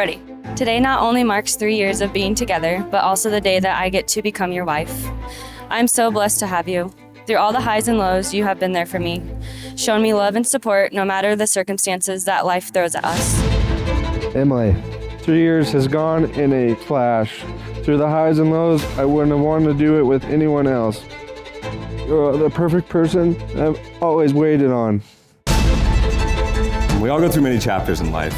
Brody, today not only marks 3 years of being together, but also the day that I get to become your wife. I'm so blessed to have you. Through all the highs and lows, you have been there for me, shown me love and support no matter the circumstances that life throws at us. Emily, 3 years has gone in a flash. Through the highs and lows, I wouldn't have wanted to do it with anyone else. You're the perfect person I've always waited on. We all go through many chapters in life,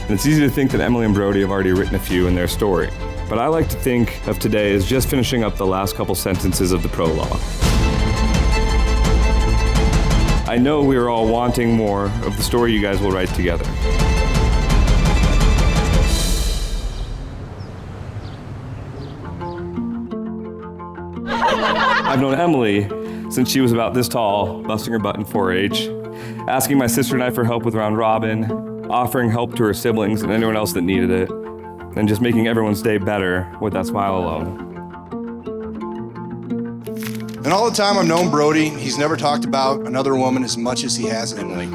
and it's easy to think that Emily and Brody have already written a few in their story. But I like to think of today as just finishing up the last couple sentences of the prologue. I know we are all wanting more of the story you guys will write together. I've known Emily since she was about this tall, busting her butt in 4-H, asking my sister and I for help with round robin, offering help to her siblings and anyone else that needed it, and just making everyone's day better with that smile alone. And all the time I've known Brody, he's never talked about another woman as much as he has Emily.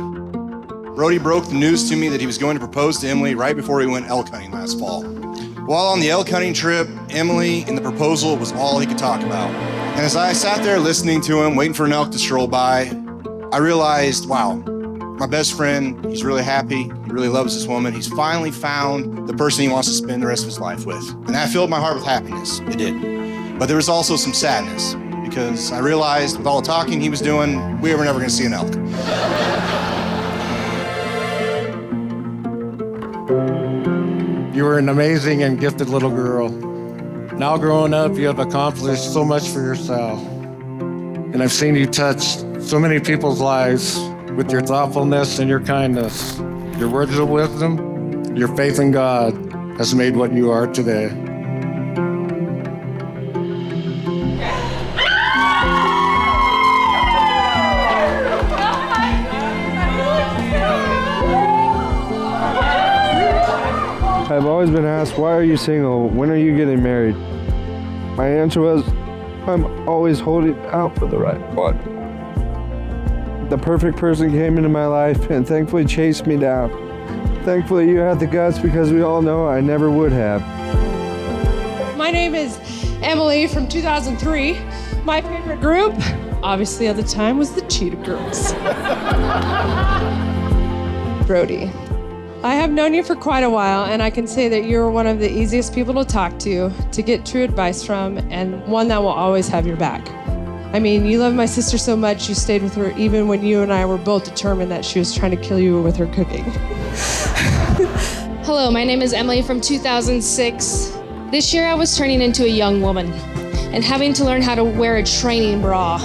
Brody broke the news to me that he was going to propose to Emily right before he went elk hunting last fall. While on the elk hunting trip, Emily and the proposal was all he could talk about. And as I sat there listening to him, waiting for an elk to stroll by, I realized, wow, my best friend, he's really happy, he really loves this woman. He's finally found the person he wants to spend the rest of his life with. And that filled my heart with happiness, it did. But there was also some sadness, because I realized with all the talking he was doing, we were never gonna see an elk. You were an amazing and gifted little girl. Now growing up, you have accomplished so much for yourself. And I've seen you touch so many people's lives with your thoughtfulness and your kindness. Your words of wisdom, your faith in God has made what you are today. I've always been asked, why are you single? When are you getting married? My answer was, I'm always holding out for the right one. The perfect person came into my life and thankfully chased me down. Thankfully you had the guts, because we all know I never would have. My name is Emily from 2003. My favorite group, obviously at the time, was the Cheetah Girls. Brody. I have known you for quite a while, and I can say that you're one of the easiest people to talk to get true advice from, and one that will always have your back. I mean, you love my sister so much, you stayed with her even when you and I were both determined that she was trying to kill you with her cooking. Hello, my name is Emily from 2006. This year I was turning into a young woman and having to learn how to wear a training bra.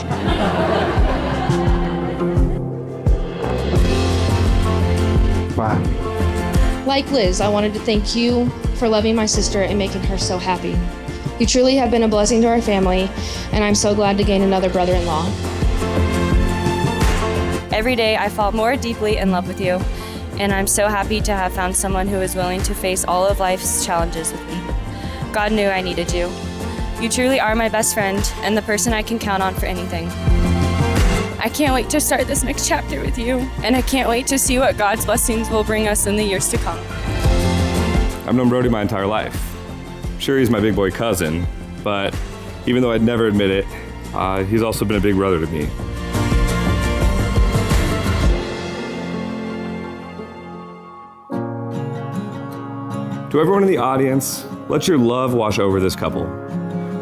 Wow. Like Liz, I wanted to thank you for loving my sister and making her so happy. You truly have been a blessing to our family, and I'm so glad to gain another brother-in-law. Every day I fall more deeply in love with you, and I'm so happy to have found someone who is willing to face all of life's challenges with me. God knew I needed you. You truly are my best friend and the person I can count on for anything. I can't wait to start this next chapter with you, and I can't wait to see what God's blessings will bring us in the years to come. I've known Brody my entire life. Sure, he's my big boy cousin, but even though I'd never admit it, he's also been a big brother to me. To everyone in the audience, let your love wash over this couple.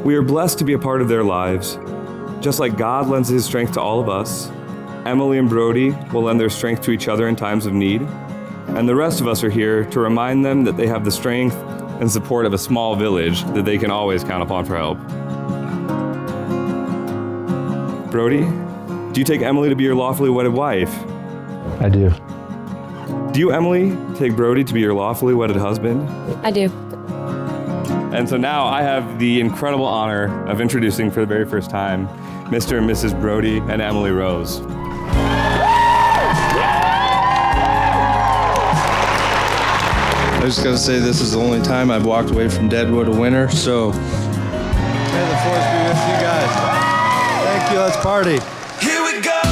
We are blessed to be a part of their lives. Just like God lends his strength to all of us, Emily and Brody will lend their strength to each other in times of need, and the rest of us are here to remind them that they have the strength and support of a small village that they can always count upon for help. Brody, do you take Emily to be your lawfully wedded wife? I do. Do you, Emily, take Brody to be your lawfully wedded husband? I do. And so now I have the incredible honor of introducing for the very first time Mr. and Mrs. Brody and Emily Rose. I just gotta say, this is the only time I've walked away from Deadwood a winner, so may the force be with you guys. Thank you, let's party. Here we go.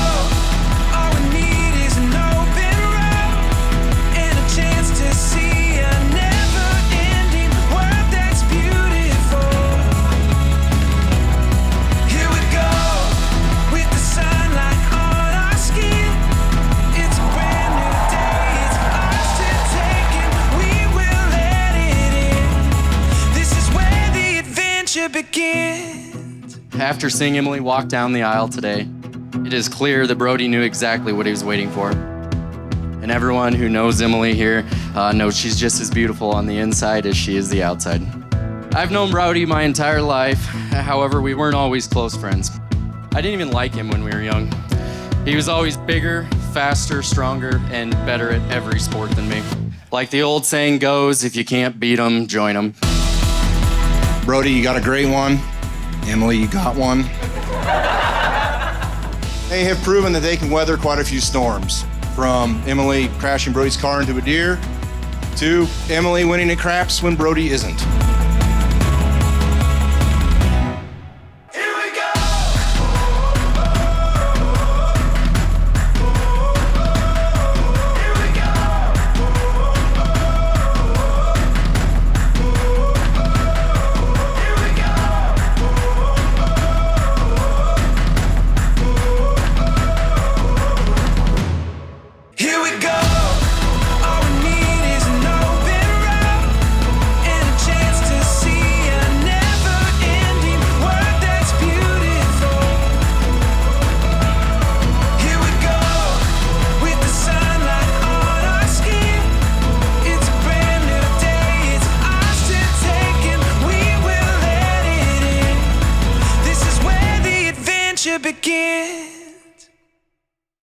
All we need is an open road and a chance to see I never After seeing Emily walk down the aisle today, it is clear that Brody knew exactly what he was waiting for. And everyone who knows Emily here knows she's just as beautiful on the inside as she is the outside. I've known Brody my entire life. However, we weren't always close friends. I didn't even like him when we were young. He was always bigger, faster, stronger, and better at every sport than me. Like the old saying goes, if you can't beat 'em, join 'em. Brody, you got a great one. Emily, you got one. They have proven that they can weather quite a few storms. From Emily crashing Brody's car into a deer to Emily winning at craps when Brody isn't.